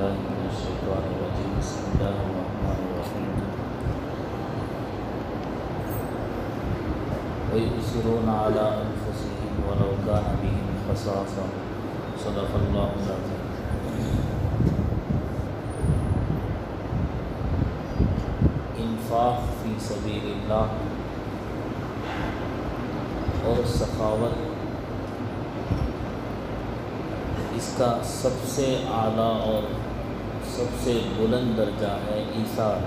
بالله من الشيطان الرجيم بسم الله الرحمن الرحيم ويؤثرون على أنفسهم ولو كان بهم خصاصة صدق الله العظيم۔ انفاق فی سبیل اللہ اور سخاوت اس کا سب سے اعلیٰ اور سب سے بلند درجہ ہے ایثار۔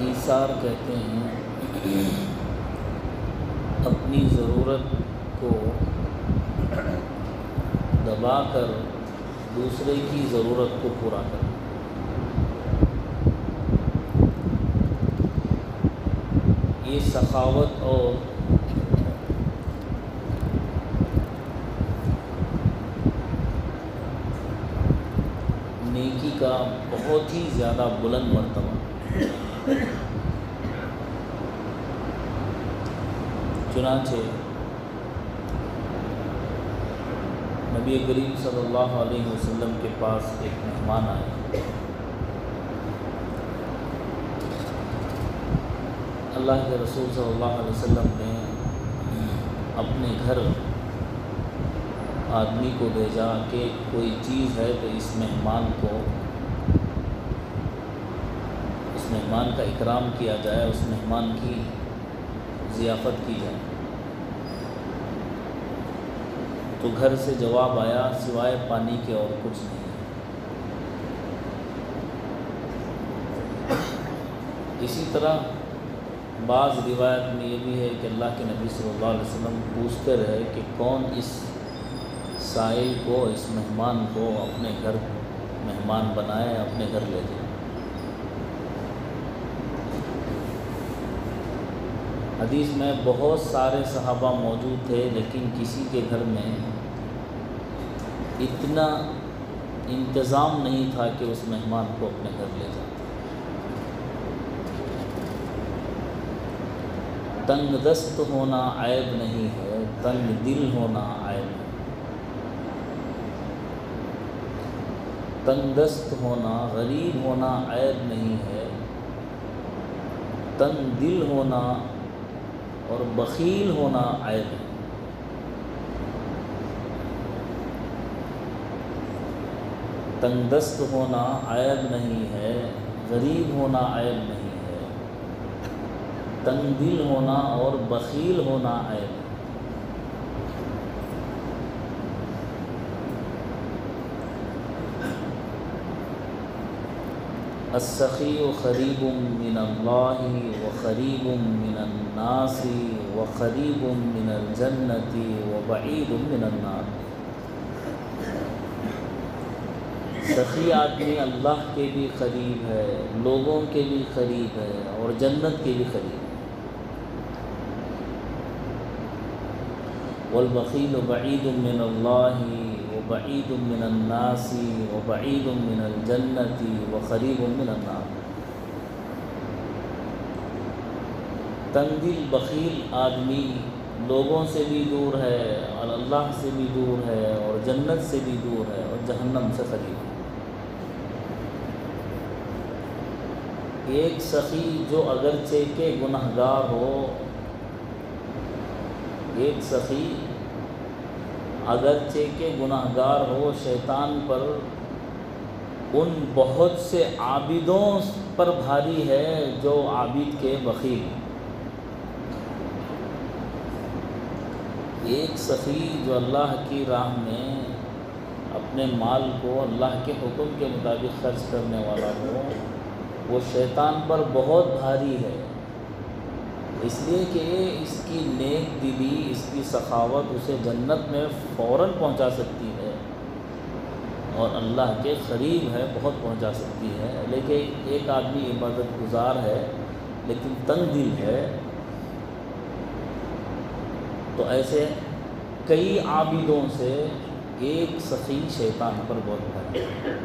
ایثار کہتے ہیں اپنی ضرورت کو دبا کر دوسرے کی ضرورت کو پورا کرنا۔ یہ سخاوت اور نیکی کا بہت ہی زیادہ بلند مرتبہ۔ چنانچہ نبی کریم صلی اللہ علیہ وسلم کے پاس ایک مہمان آئے۔ اللہ کے رسول صلی اللہ علیہ وسلم نے اپنے گھر آدمی کو بھیجا کہ کوئی چیز ہے تو اس مہمان کا اکرام کیا جائے، اس مہمان کی ضیافت کی جائے۔ تو گھر سے جواب آیا سوائے پانی کے اور کچھ نہیں۔ اسی طرح بعض روایت میں یہ بھی ہے کہ اللہ کے نبی صلی اللہ علیہ وسلم پوچھتے رہے کہ کون اس سائل کو، اس مہمان کو اپنے گھر مہمان بنائے، اپنے گھر لے جائے۔ حدیث میں بہت سارے صحابہ موجود تھے لیکن کسی کے گھر میں اتنا انتظام نہیں تھا کہ اس مہمان کو اپنے گھر لے جائے۔ تنگ دست ہونا عیب نہیں ہے، تنگ دل ہونا عیب ہے۔ تنگ دست ہونا، غریب ہونا عیب نہیں ہے، تنگ دل ہونا اور بخیل ہونا عیب ہے۔ تنگ دست ہونا عیب نہیں ہے، غریب ہونا عیب نہیں ہے، تنگ دل ہونا اور بخیل ہونا عیب ہے۔ السخی قریب من اللہ وقریب من الناس وقریب من الجنۃ وبعید من النار۔ سخی آدمی اللہ کے بھی قریب ہے، لوگوں کے بھی قریب ہے اور جنت کے بھی قریب ہے۔ والبخیل بعید من اللہ وبعید من الناس وبعید من الجنۃ وقریب من النار۔ تنگ دل بخیل آدمی لوگوں سے بھی دور ہے اور اللہ سے بھی دور ہے اور جنت سے بھی دور ہے اور جہنم سے قریب ہے۔ ایک سخی جو اگرچہ کہ گنہگار ہو، ایک سخی اگرچہ کہ گنہگار ہو، شیطان پر ان بہت سے عابدوں پر بھاری ہے جو عابد کے بخیل۔ ایک سخی جو اللہ کی راہ میں اپنے مال کو اللہ کے حکم کے مطابق خرچ کرنے والا ہو، وہ شیطان پر بہت بھاری ہے، اس لیے کہ اس کی نیک دلی، اس کی سخاوت اسے جنت میں فوراً پہنچا سکتی ہے اور اللہ کے قریب ہے، بہت پہنچا سکتی ہے۔ لیکن ایک آدمی عبادت گزار ہے لیکن تنگ دل ہے، تو ایسے کئی عابدوں سے ایک سخی شیطان پر بہت بھاری ہے۔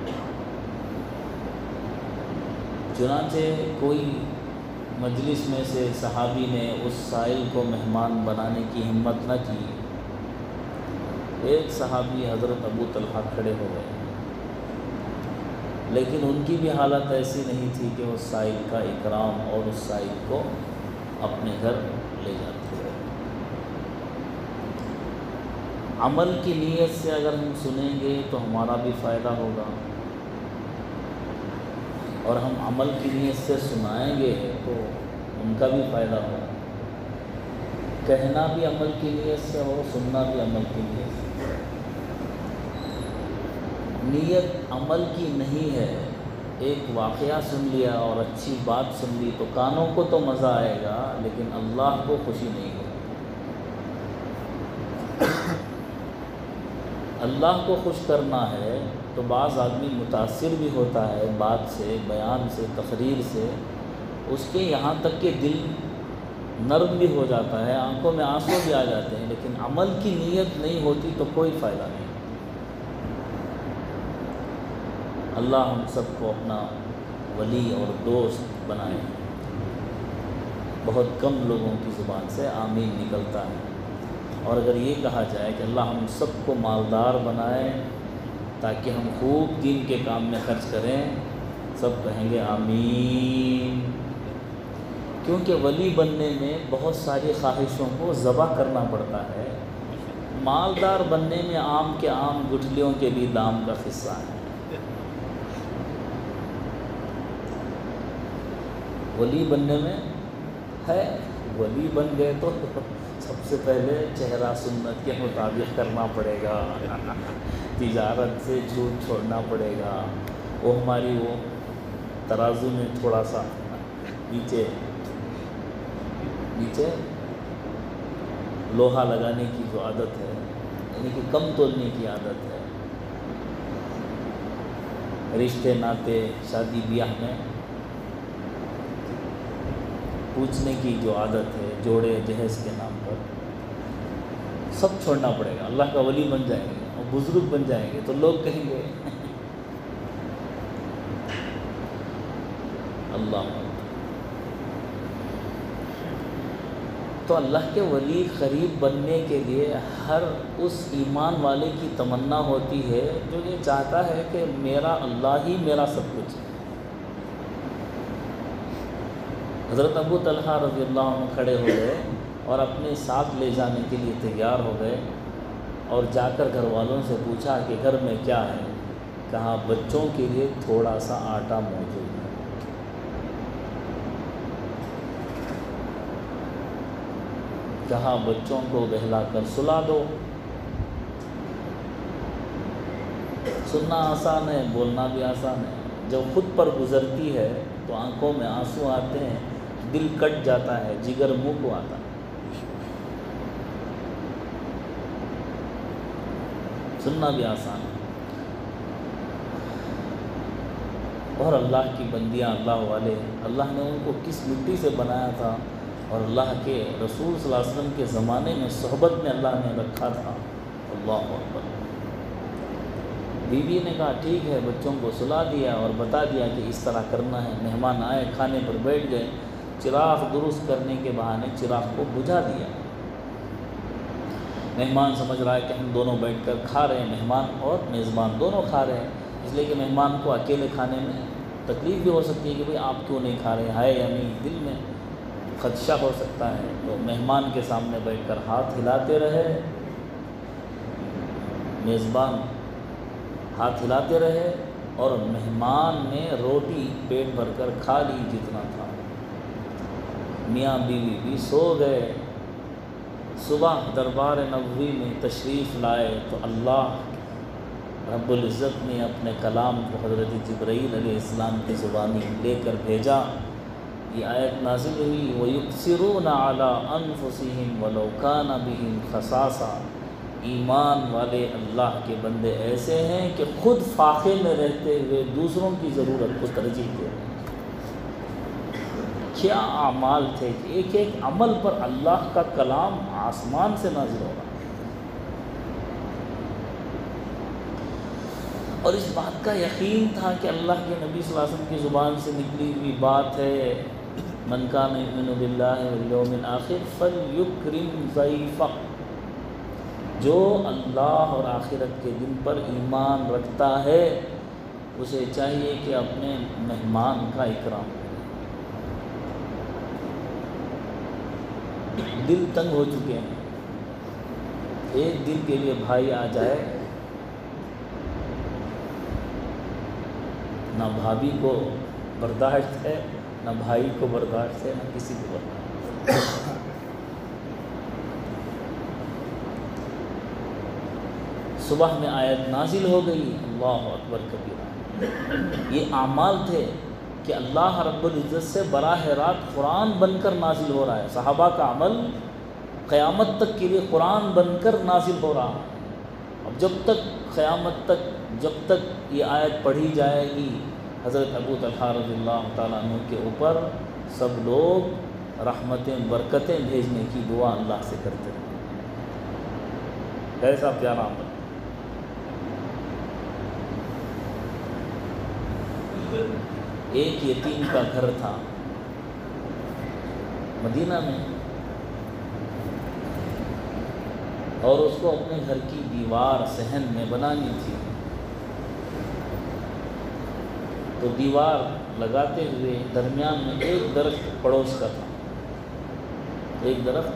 چنانچہ کوئی مجلس میں سے صحابی نے اس سائل کو مہمان بنانے کی ہمت نہ کی، ایک صحابی حضرت ابو طلحہ کھڑے ہو گئے، لیکن ان کی بھی حالت ایسی نہیں تھی کہ وہ سائل کا اکرام اور اس سائل کو اپنے گھر لے جاتے۔ عمل کی نیت سے اگر ہم سنیں گے تو ہمارا بھی فائدہ ہوگا، اور ہم عمل کی نیت سے سنائیں گے تو ان کا بھی فائدہ ہوگا۔ کہنا بھی عمل کی نیت سے ہو، سننا بھی عمل کی نیت سے۔ نیت عمل کی نہیں ہے، ایک واقعہ سن لیا اور اچھی بات سن لی تو کانوں کو تو مزہ آئے گا لیکن اللہ کو خوشی نہیں ہوگی۔ اللہ کو خوش کرنا ہے تو بعض آدمی متاثر بھی ہوتا ہے بات سے، بیان سے، تقریر سے، اس کے یہاں تک کہ دل نرم بھی ہو جاتا ہے، آنکھوں میں آنسو بھی آ جاتے ہیں، لیکن عمل کی نیت نہیں ہوتی تو کوئی فائدہ نہیں۔ اللہ ہم سب کو اپنا ولی اور دوست بنائے۔ بہت کم لوگوں کی زبان سے آمین نکلتا ہے، اور اگر یہ کہا جائے کہ اللہ ہم سب کو مالدار بنائے تاکہ ہم خوب دین کے کام میں خرچ کریں، سب کہیں گے آمین۔ کیونکہ ولی بننے میں بہت ساری خواہشوں کو ذبح کرنا پڑتا ہے، مالدار بننے میں آم کے آم گٹھلیوں کے بھی دام کا قصہ ہے۔ ولی بننے میں ہے، ولی بن گئے تو سب سے پہلے چہرہ سنت کے مطابق کرنا پڑے گا، تجارت سے جھوٹ چھوڑنا پڑے گا، وہ ہماری وہ ترازو میں تھوڑا سا نیچے لوہا لگانے کی جو عادت ہے، یعنی کہ کم تولنے کی عادت ہے، رشتے ناتے شادی بیاہ میں پوچھنے کی جو عادت ہے، جوڑے جہیز کے نام پر، سب چھوڑنا پڑے گا۔ اللہ کا ولی بن جائیں گے اور بزرگ بن جائیں گے تو لوگ کہیں گے اللہ۔ تو اللہ کے ولی قریب بننے کے لیے ہر اس ایمان والے کی تمنا ہوتی ہے جو یہ چاہتا ہے کہ میرا اللہ ہی میرا سب کچھ ہے۔ حضرت ابو طلحہ رضی اللہ عنہ کھڑے ہو گئے اور اپنے ساتھ لے جانے کے لیے تیار ہو گئے، اور جا کر گھر والوں سے پوچھا کہ گھر میں کیا ہے؟ کہا بچوں کے لیے تھوڑا سا آٹا موجود ہے۔ کہا بچوں کو بہلا کر سلا دو۔ سننا آسان ہے، بولنا بھی آسان ہے، جب خود پر گزرتی ہے تو آنکھوں میں آنسو آتے ہیں، دل کٹ جاتا ہے، جگر منہ کو آتا ہے۔ سننا بھی آسان ہے، اور اللہ کی بندیاں، اللہ والے، اللہ نے ان کو کس مٹی سے بنایا تھا، اور اللہ کے رسول صلی اللہ علیہ وسلم کے زمانے میں صحبت میں اللہ نے رکھا تھا۔ اللہ اکبر۔ بیوی نے کہا ٹھیک ہے، بچوں کو سلا دیا اور بتا دیا کہ اس طرح کرنا ہے۔ مہمان آئے، کھانے پر بیٹھ گئے، چراغ درست کرنے کے بہانے چراغ کو بجھا دیا۔ مہمان سمجھ رہا ہے کہ ہم دونوں بیٹھ کر کھا رہے ہیں، مہمان اور میزبان دونوں کھا رہے ہیں، اس لیے کہ مہمان کو اکیلے کھانے میں تکلیف بھی ہو سکتی ہے کہ بھئی آپ کیوں نہیں کھا رہے ہیں یا نہیں، دل میں خدشہ ہو سکتا ہے۔ تو مہمان کے سامنے بیٹھ کر ہاتھ ہلاتے رہے، میزبان ہاتھ ہلاتے رہے، اور مہمان نے روٹی پیٹ بھر کر کھا لی جتنا تھا۔ میاں بیوی بھی سو گئے۔ صبح دربار نبوی میں تشریف لائے تو اللہ رب العزت نے اپنے کلام کو حضرت جبرائیل علیہ السلام کی زبانی لے کر بھیجا۔ یہ آیت نازل ہوئی، وَيُؤْثِرُونَ عَلَىٰ أَنفُسِهِمْ وَلَوْ كَانَ بِهِمْ خَصَاصَةٌ۔ ایمان والے اللہ کے بندے ایسے ہیں کہ خود فاقے میں رہتے ہوئے دوسروں کی ضرورت کو ترجیح دے رہے ہیں۔ کیا اعمال تھے کہ ایک ایک عمل پر اللہ کا کلام آسمان سے نازل ہوگا، اور اس بات کا یقین تھا کہ اللہ کے نبی صلی اللہ علیہ وسلم کی زبان سے نکلی ہوئی بات ہے، من کان یؤمن باللہ والیوم الآخر فلیکرم ضیفہ۔ جو اللہ اور آخرت کے دن پر ایمان رکھتا ہے اسے چاہیے کہ اپنے مہمان کا اکرام کرے۔ دل تنگ ہو چکے ہیں، ایک دن کے لیے بھائی آ جائے، نہ بھابھی کو برداشت ہے، نہ بھائی کو برداشت ہے، نہ کسی کو برداشت۔ صبح میں آیت نازل ہو گئی، اللہ اکبر کبیرہ۔ یہ اعمال تھے کہ اللہ رب العزت سے براہ راست قرآن بن کر نازل ہو رہا ہے۔ صحابہ کا عمل قیامت تک کے لیے قرآن بن کر نازل ہو رہا ہے۔ اب جب تک قیامت تک جب تک یہ آیت پڑھی جائے گی، حضرت ابو طلحہ رضی اللہ تعالیٰ عنہ کے اوپر سب لوگ رحمتیں برکتیں بھیجنے کی دعا اللہ سے کرتے ہیں۔ کیسا پیارا عمل۔ ایک یتیم کا گھر تھا مدینہ میں، اور اس کو اپنے گھر کی دیوار صحن میں بنانی تھی، تو دیوار لگاتے ہوئے درمیان میں ایک درخت پڑوس کا تھا، ایک درخت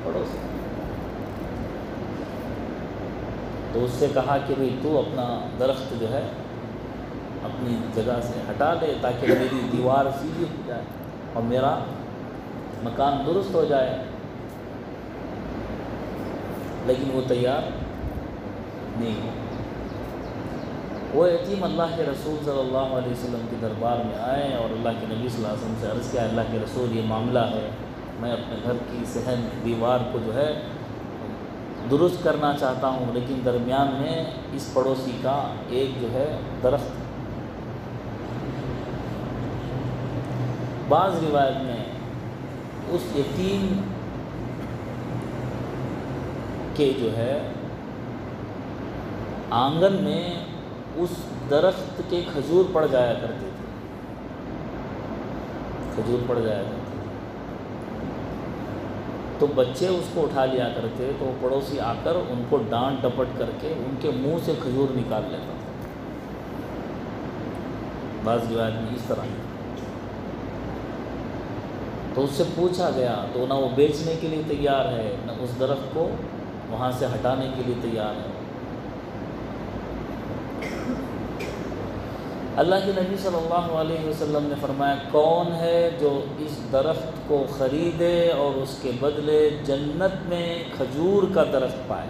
پڑوس کا۔ تو اس سے کہا کہ بھئی تو اپنا درخت جو ہے اپنی جگہ سے ہٹا دے تاکہ میری دیوار سیدھی ہو جائے اور میرا مکان درست ہو جائے، لیکن وہ تیار نہیں ہو۔ وہ یتیم اللہ کے رسول صلی اللہ علیہ وسلم کے دربار میں آئے اور اللہ کے نبی صلی اللہ علیہ وسلم سے عرض کیا، اللہ کے رسول یہ معاملہ ہے، میں اپنے گھر کی صحن دیوار کو جو ہے درست کرنا چاہتا ہوں، لیکن درمیان میں اس پڑوسی کا ایک جو ہے درخت۔ بعض روایت میں اس یتیم کے جو ہے آنگن میں اس درخت کے کھجور پڑ جایا کرتے تھے، کھجور پڑ جایا کرتے تھے، تو بچے اس کو اٹھا لیا کرتے، تو وہ پڑوسی آ کر ان کو ڈانٹ ڈپٹ کر کے ان کے منہ سے کھجور نکال لیتا تھا۔ بعض روایت میں اس طرح۔ تو اس سے پوچھا گیا تو نہ وہ بیچنے کے لیے تیار ہے، نہ اس درخت کو وہاں سے ہٹانے کے لیے تیار ہے۔ اللہ کے نبی صلی اللہ علیہ وسلم نے فرمایا، کون ہے جو اس درخت کو خریدے اور اس کے بدلے جنت میں کھجور کا درخت پائے،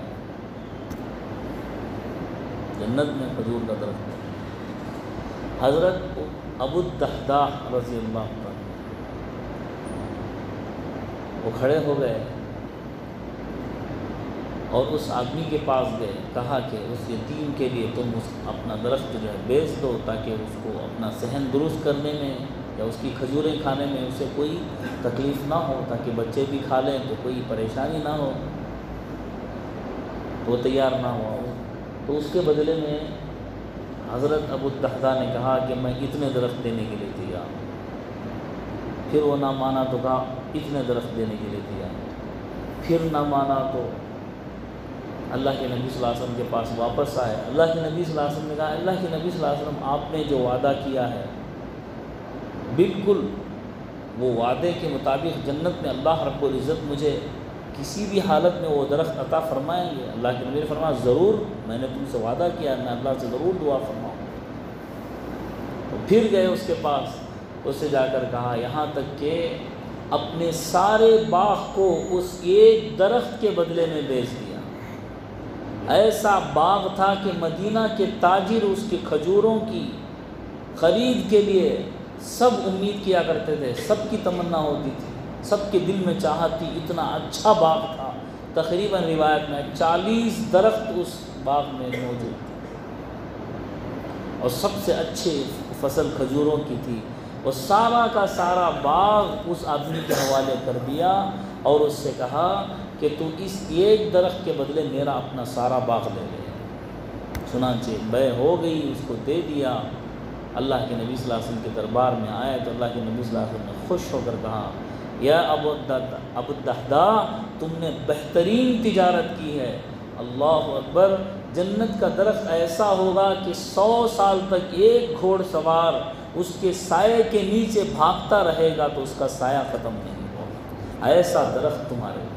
جنت میں کھجور کا درخت پائے۔ حضرت ابو الدحداح رضی اللہ عنہ وہ کھڑے ہو گئے اور اس آدمی کے پاس گئے، کہا کہ اس یتیم کے لیے تم اپنا درخت جو ہے بیچ دو تاکہ اس کو اپنا صحن درست کرنے میں یا اس کی کھجوریں کھانے میں اسے کوئی تکلیف نہ ہو، تاکہ بچے بھی کھا لیں تو کوئی پریشانی نہ ہو۔ وہ تیار نہ ہوا، تو اس کے بدلے میں حضرت ابو الدحداح نے کہا کہ میں اتنے درخت دینے کے لیے تیار ہوں۔ پھر وہ نہ مانا تو کہا اتنے درخت دینے کے لیے تیار، پھر نہ مانا تو اللہ کے نبی صلی اللہ علیہ وسلم کے پاس واپس آئے۔ اللہ کے نبی صلی اللہ علیہ وسلم نے کہا، اللہ کے نبی صلی اللہ علیہ وسلم آپ نے جو وعدہ کیا ہے بالکل وہ وعدے کے مطابق جنت میں اللہ رب العزت مجھے کسی بھی حالت میں وہ درخت عطا فرمائیں گے۔ اللہ کے نبی نے فرمایا ضرور، میں نے تم سے وعدہ کیا، میں اللہ سے ضرور دعا فرماؤں۔ تو پھر گئے اس کے پاس، اس سے جا کر کہا یہاں تک کہ اپنے سارے باغ کو اس ایک درخت کے بدلے میں بیچ دیا۔ ایسا باغ تھا کہ مدینہ کے تاجر اس کے کھجوروں کی خرید کے لیے سب امید کیا کرتے تھے، سب کی تمنا ہوتی تھی، سب کے دل میں چاہت تھی، اتنا اچھا باغ تھا۔ تقریباً روایت میں 40 درخت اس باغ میں موجود تھے اور سب سے اچھے فصل کھجوروں کی تھی۔ وہ سارا کا سارا باغ اس آدمی کے حوالے کر دیا اور اس سے کہا کہ تو اس ایک درخت کے بدلے میرا اپنا سارا باغ لے لے۔ چنانچہ بیع ہو گئی، اس کو دے دیا۔ اللہ کے نبی صلی اللہ علیہ وسلم کے دربار میں آئے تو اللہ کے نبی صلی اللہ علیہ وسلم نے خوش ہو کر کہا یا ابو الدہداء تم نے بہترین تجارت کی ہے۔ اللہ اکبر۔ جنت کا درخت ایسا ہوگا کہ 100 سال تک ایک گھوڑ سوار اس کے سائے کے نیچے بھاگتا رہے گا تو اس کا سایہ ختم نہیں ہوگا۔ ایسا درخت تمہارے لیے،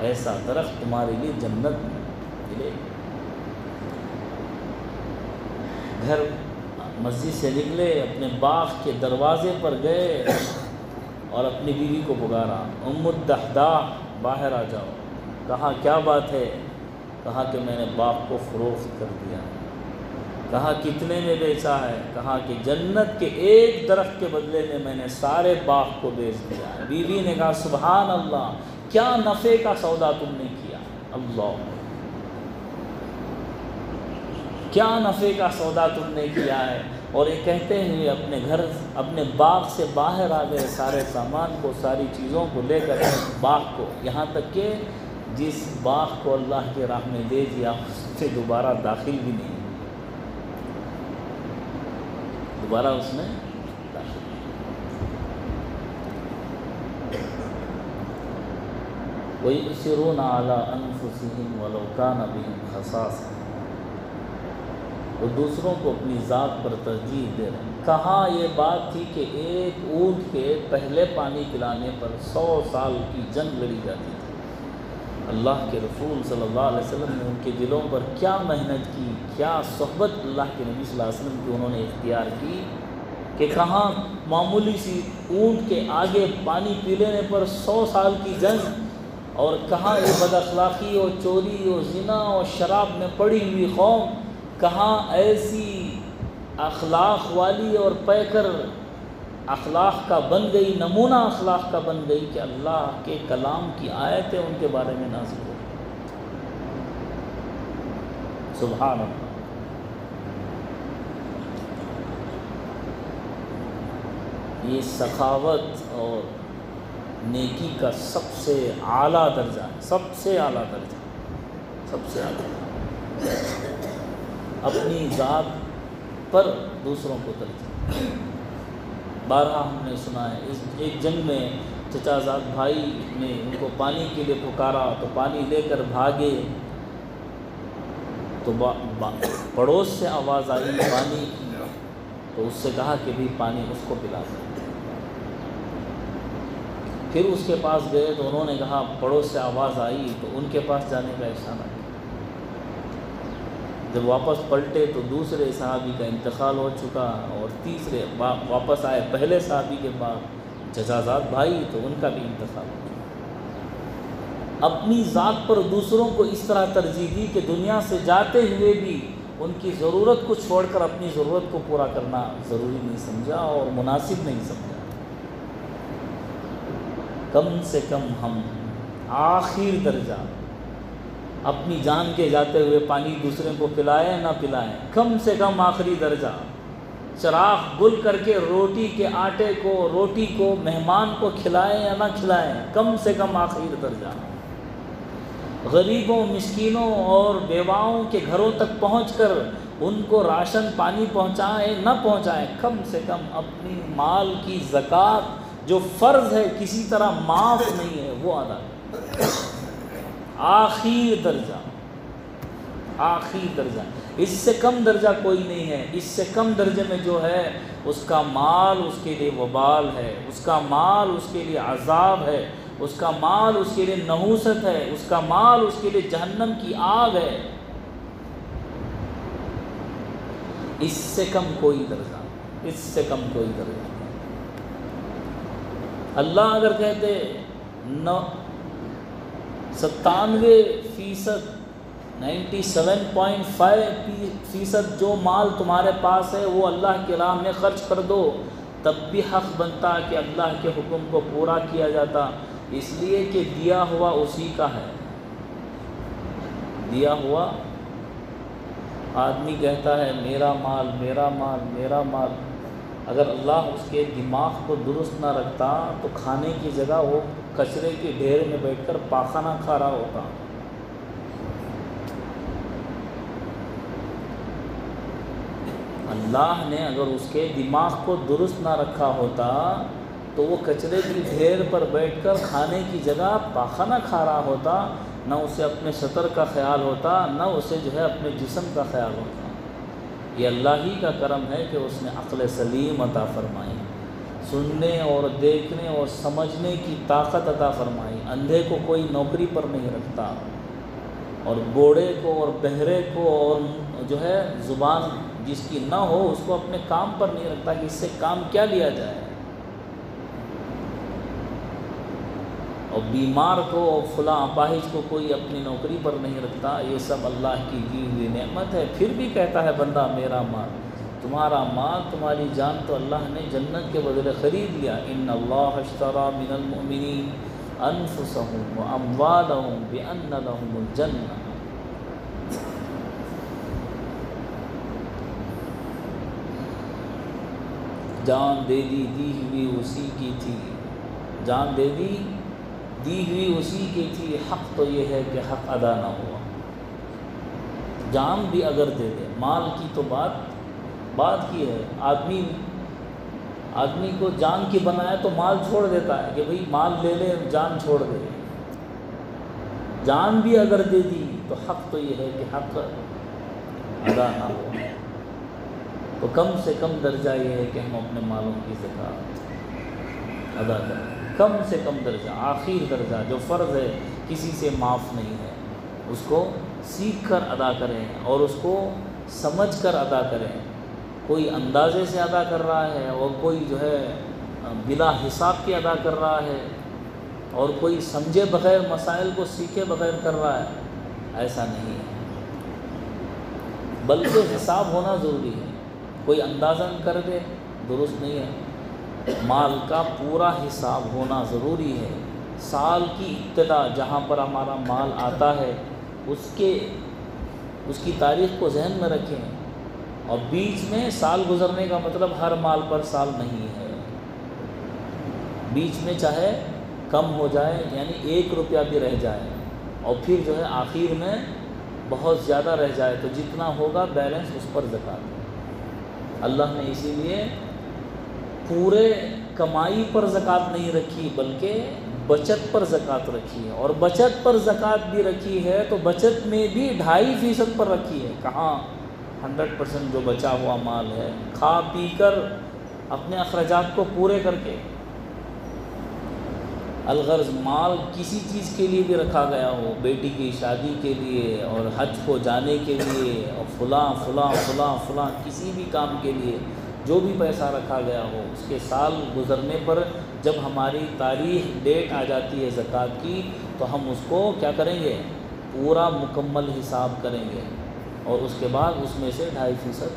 ایسا درخت تمہارے لیے جنت میں ملے۔ گھر مسجد سے نکلے، اپنے باغ کے دروازے پر گئے اور اپنی بیوی کو پکارا، ام الدہداء باہر آ جاؤ۔ کہا کیا بات ہے؟ کہا کہ میں نے باغ کو فروخت کر دیا۔ کہا کتنے میں بیچا ہے؟ کہا کہ جنت کے ایک درخت کے بدلے میں میں نے سارے باغ کو بیچ دیا ہے۔ بیوی نے کہا سبحان اللہ، کیا نفع کا سودا تم نے کیا۔ اللہ، کیا نفع کا سودا تم نے کیا ہے۔ اور یہ کہتے ہوئے اپنے گھر، اپنے باغ سے باہر آ گئے، سارے سامان کو، ساری چیزوں کو لے کر باغ کو، یہاں تک کہ جس باغ کو اللہ کے راہ میں دے دیا اس سے دوبارہ داخل بھی نہیں، دوبارہ اس میں داخل وَيُؤْثِرُونَ عَلَىٰ أَنفُسِهِمْ وَلَوْ كَانَ بِهِمْ خَصَاصَةٌ، وہ دوسروں کو اپنی ذات پر ترجیح دے رہے ہیں۔ کہاں یہ بات تھی کہ ایک اونٹ کے پہلے پانی پلانے پر 100 سال کی جنگ لڑی جاتی تھی۔ اللہ کے رسول صلی اللہ علیہ وسلم نے ان کے دلوں پر کیا محنت کی، کیا صحبت اللہ کے نبی صلی اللہ علیہ وسلم کی انہوں نے اختیار کی کہ کہاں معمولی سی اونٹ کے آگے پانی پی لینے پر 100 سال کی جنگ، اور کہاں یہ بد اخلاقی اور چوری اور زنا اور شراب میں پڑی ہوئی قوم کہاں ایسی اخلاق والی اور پیکر اخلاق کا بن گئی، نمونہ اخلاق کا بن گئی کہ اللہ کے کلام کی آیتیں ان کے بارے میں نازل ہو۔ سبحان اللہ۔ یہ سخاوت اور نیکی کا سب سے اعلیٰ درجہ ہے، سب سے اعلیٰ درجہ، سب سے اعلیٰ، اپنی ذات پر دوسروں کو ترجیح۔ بارہا ہم نے سنا ہے، اس ایک جنگ میں چچا زاد بھائی نے ان کو پانی کے لیے پکارا تو پانی لے کر بھاگے تو پڑوس سے آواز آئی پانی کی، تو اس سے کہا کہ بھی پانی اس کو پلا دو۔ پھر اس کے پاس گئے تو انہوں نے کہا پڑوس سے آواز آئی تو ان کے پاس جانے کا اشارہ کیا۔ جب واپس پلٹے تو دوسرے صحابی کا انتقال ہو چکا، اور تیسرے واپس آئے پہلے صحابی کے بعد چچا زاد بھائی تو ان کا بھی انتقال ہو چکا۔ اپنی ذات پر دوسروں کو اس طرح ترجیح دی کہ دنیا سے جاتے ہوئے بھی ان کی ضرورت کو چھوڑ کر اپنی ضرورت کو پورا کرنا ضروری نہیں سمجھا اور مناسب نہیں سمجھا۔ کم سے کم ہم آخر درجہ اپنی جان کے جاتے ہوئے پانی دوسرے کو پلائیں نہ پلائیں، کم سے کم آخری درجہ چراغ گل کر کے روٹی کے آٹے کو، روٹی کو مہمان کو کھلائیں یا نہ کھلائیں، کم سے کم آخری درجہ غریبوں، مسکینوں اور بیواؤں کے گھروں تک پہنچ کر ان کو راشن پانی پہنچائیں نہ پہنچائیں، کم سے کم اپنی مال کی زکوٰۃ جو فرض ہے کسی طرح معاف نہیں ہے وہ ادا کریں۔ آخری درجہ، آخری درجہ، اس سے کم درجہ کوئی نہیں ہے۔ اس سے کم درجے میں جو ہے اس کا مال اس کے لیے وبال ہے، اس کا مال اس کے لیے عذاب ہے، اس کا مال اس کے لیے نحوست ہے، اس کا مال اس کے لیے جہنم کی آگ ہے۔ اس سے کم کوئی درجہ، اس سے کم کوئی درجہ۔ اللہ اگر کہتے 97%، 97.5% جو مال تمہارے پاس ہے وہ اللہ کی راہ میں خرچ کر دو، تب بھی حق بنتا کہ اللہ کے حکم کو پورا کیا جاتا، اس لیے کہ دیا ہوا اسی کا ہے۔ دیا ہوا آدمی کہتا ہے میرا مال، میرا مال، میرا مال، اگر اللہ اس کے دماغ کو درست نہ رکھتا تو کھانے کی جگہ وہ کچرے کے ڈھیر میں بیٹھ کر پاخانہ کھا رہا ہوتا۔ اللہ نے اگر اس کے دماغ کو درست نہ رکھا ہوتا تو وہ کچرے کی ڈھیر پر بیٹھ کر کھانے کی جگہ پاخانہ کھا رہا ہوتا، نہ اسے اپنے سطر کا خیال ہوتا، نہ اسے جو ہے اپنے جسم کا خیال ہوتا۔ یہ اللہ ہی کا کرم ہے کہ اس نے عقل سلیم عطا فرمائی، سننے اور دیکھنے اور سمجھنے کی طاقت عطا فرمائی۔ اندھے کو کوئی نوکری پر نہیں رکھتا، اور بوڑھے کو اور بہرے کو اور جو ہے زبان جس کی نہ ہو اس کو اپنے کام پر نہیں رکھتا کہ اس سے کام کیا لیا جائے، اور بیمار کو اور فلاں اپاہج کو کوئی اپنی نوکری پر نہیں رکھتا۔ یہ سب اللہ کی دی ہوئی نعمت ہے۔ پھر بھی کہتا ہے بندہ میرا مال، تمہارا مال تمہاری جان تو اللہ نے جنت کے بدلے خرید لیا۔ ان اللہ اشتری من المؤمنین انفسهم واموالهم بان لهم الجنہ۔ جان دے دی ہوئی اسی کی تھی، جان دے دی ہوئی اسی کی تھی، حق تو یہ ہے کہ حق ادا نہ ہوا۔ جان بھی اگر دے دے، مال کی تو بات کی ہے، آدمی کو جان کی بنایا تو مال چھوڑ دیتا ہے کہ بھئی مال لے لے جان چھوڑ دے۔ جان بھی اگر دے دی تو حق تو یہ ہے کہ حق ادا نہ ہوا۔ تو کم سے کم درجہ یہ ہے کہ ہم اپنے مالوں کی زکوٰۃ ادا کریں، کم سے کم درجہ، آخر درجہ جو فرض ہے کسی سے معاف نہیں ہے، اس کو سیکھ کر ادا کریں اور اس کو سمجھ کر ادا کریں۔ کوئی اندازے سے ادا کر رہا ہے اور کوئی جو ہے بلا حساب کے ادا کر رہا ہے، اور کوئی سمجھے بغیر مسائل کو سیکھے بغیر کر رہا ہے، ایسا نہیں ہے، بلکہ حساب ہونا ضروری ہے۔ کوئی اندازہ کر دے درست نہیں ہے، مال کا پورا حساب ہونا ضروری ہے۔ سال کی ابتدا جہاں پر ہمارا مال آتا ہے اس کی تاریخ کو ذہن میں رکھیں، اور بیچ میں سال گزرنے کا مطلب ہر مال پر سال نہیں ہے، بیچ میں چاہے کم ہو جائے، یعنی 1 روپیہ بھی رہ جائے، اور پھر جو ہے آخر میں بہت زیادہ رہ جائے تو جتنا ہوگا بیلنس اس پر زکوٰۃ۔ اللہ نے اسی لیے پورے کمائی پر زکوٰۃ نہیں رکھی بلکہ بچت پر زکوٰۃ رکھی ہے، اور بچت پر زکوٰۃ بھی رکھی ہے تو بچت میں بھی 2.5% پر رکھی ہے۔ کہاں 100% جو بچا ہوا مال ہے، کھا پی کر اپنے اخراجات کو پورے کر کے، الغرض مال کسی چیز کے لیے بھی رکھا گیا ہو، بیٹی کی شادی کے لیے اور حج کو جانے کے لیے اور فلاں فلاں فلاں فلاں کسی بھی کام کے لیے جو بھی پیسہ رکھا گیا ہو، اس کے سال گزرنے پر جب ہماری تاریخ ڈیٹ آ جاتی ہے زکوٰۃ کی تو ہم اس کو کیا کریں گے، پورا مکمل حساب کریں گے، اور اس کے بعد اس میں سے 2.5%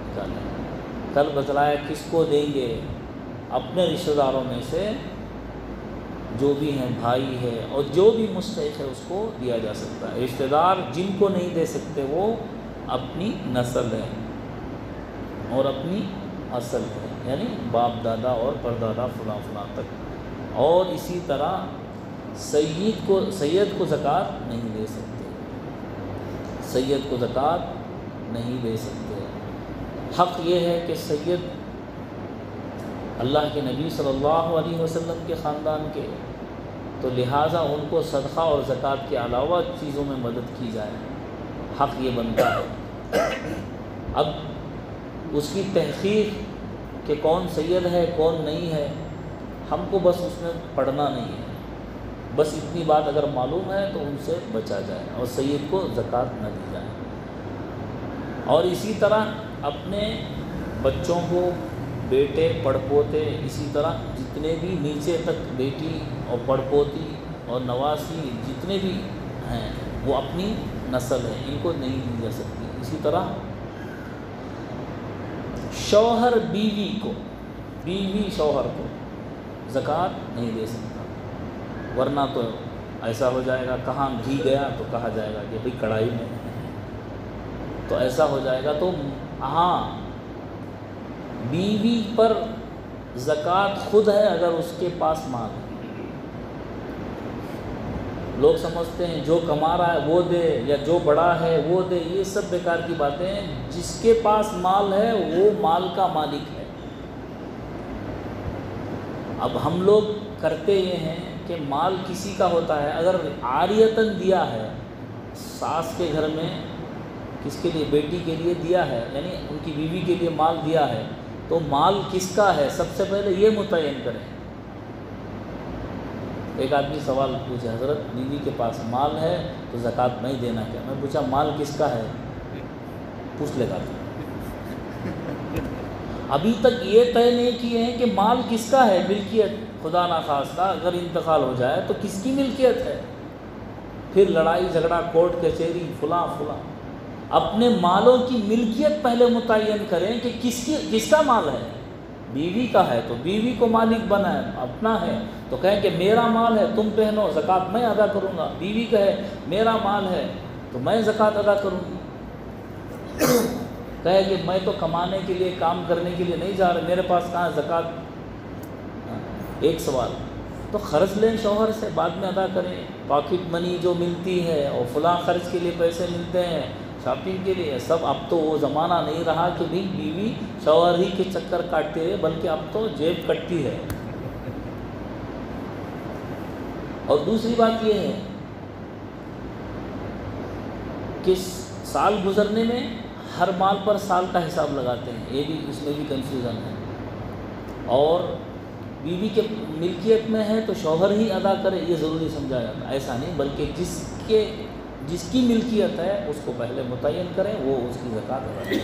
نکالیں گے۔ کل بتلایا کس کو دیں گے، اپنے رشتہ داروں میں سے جو بھی ہیں، بھائی ہے اور جو بھی مستحق ہے اس کو دیا جا سکتا ہے۔ رشتہ دار جن کو نہیں دے سکتے وہ اپنی نسل ہے اور اپنی اصل ہے، یعنی باپ دادا اور پردادا فلاں فلاں تک، اور اسی طرح سید کو زکوٰۃ نہیں دے سکتے، سید کو زکوٰۃ نہیں دے سکتے۔ حق یہ ہے کہ سید اللہ کے نبی صلی اللہ علیہ وسلم کے خاندان کے، تو لہٰذا ان کو صدقہ اور زکوٰۃ کے علاوہ چیزوں میں مدد کی جائے، حق یہ بنتا ہے۔ اب اس کی تحقیق کہ کون سید ہے کون نہیں ہے، ہم کو بس اس میں پڑھنا نہیں ہے، بس اتنی بات اگر معلوم ہے تو ان سے بچا جائے اور سید کو زکوٰۃ نہ دی جائے۔ اور اسی طرح اپنے بچوں کو، بیٹے پڑ پوتے، اسی طرح جتنے بھی نیچے تک بیٹی اور پڑ پوتی اور نواسی جتنے بھی ہیں وہ اپنی نسل ہے، ان کو نہیں دی جا سکتی۔ اسی طرح شوہر بیوی شوہر کو زکوٰۃ نہیں دے سکتا، ورنہ تو ایسا ہو جائے گا، کہاں گھی گیا تو کہا جائے گا کہ بھئی کڑھائی میں، تو ایسا ہو جائے گا۔ تو ہاں، بیوی پر زکوٰۃ خود ہے اگر اس کے پاس مال ہے، لوگ سمجھتے ہیں جو کما رہا ہے وہ دے، یا جو بڑا ہے وہ دے، یہ سب بیکار کی باتیں ہیں۔ جس کے پاس مال ہے وہ مال کا مالک ہے۔ اب ہم لوگ کرتے یہ ہیں کہ مال کسی کا ہوتا ہے، اگر عاریتاً دیا ہے، ساس کے گھر میں کس کے لیے، بیٹی کے لیے دیا ہے، یعنی ان کی بیوی کے لیے مال دیا ہے، تو مال کس کا ہے سب سے پہلے یہ متعین کریں۔ ایک آدمی سوال پوچھے، حضرت بیوی کے پاس مال ہے تو زکوٰۃ نہیں دینا کیا؟ میں پوچھا مال کس کا ہے؟ پوچھ لے گا۔ ابھی تک یہ طے نہیں کیے ہیں کہ مال کس کا ہے، ملکیت خدا نخواستہ اگر انتقال ہو جائے تو کس کی ملکیت ہے، پھر لڑائی جھگڑا کورٹ کچہری فلاں فلاں۔ اپنے مالوں کی ملکیت پہلے متعین کریں کہ کس کا مال ہے۔ بیوی کا ہے تو بیوی کو مالک بنائیں، اپنا ہے تو کہیں کہ میرا مال ہے تم پہنو، زکوٰۃ میں ادا کروں گا۔ بیوی کا ہے میرا مال ہے تو میں زکوٰۃ ادا کروں گی۔ کہے کہ میں تو کمانے کے لیے کام کرنے کے لیے نہیں جا رہا، میرے پاس کہاں زکوٰۃ۔ ایک سوال تو خرچ لیں شوہر سے، بعد میں ادا کریں۔ پاکٹ منی جو ملتی ہے اور فلاں خرچ کے لیے پیسے ملتے ہیں شاپنگ کے لیے، سب اب تو وہ زمانہ نہیں رہا کہ بھی بیوی شوہر ہی کے چکر کاٹتے رہے، بلکہ اب تو جیب کٹتی ہے۔ اور دوسری بات یہ ہے کہ سال گزرنے میں ہر مال پر سال کا حساب لگاتے ہیں، یہ بھی اس میں بھی کنفیوژن ہے۔ اور بیوی کے ملکیت میں ہے تو شوہر ہی ادا کرے، یہ ضروری سمجھا جاتا ہے۔ ایسا نہیں، بلکہ جس کی ملکیت ہے اس کو پہلے متعین کریں، وہ اس کی زکوٰۃ ادا کریں۔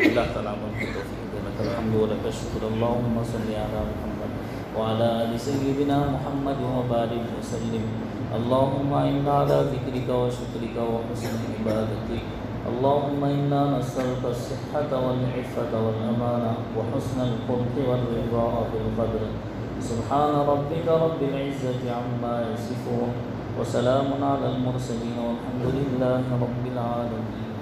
اللہ تعالیٰ ہم کو توفیق دے۔ لک الحمد و لک الشکر، اللہم صل علی محمد وعلی آل سیدنا محمد وبارک وسلم۔ اللہم انا علی ذکرک و شکرک و حسن عبادتک۔ اللہم انا نسألک الصحة والعفة والأمانة وحسن الخلق والرضا بالقدر۔ سبحان ربک رب العزة عما یصفون وسلام علی المرسلین والحمد للہ رب العالمین۔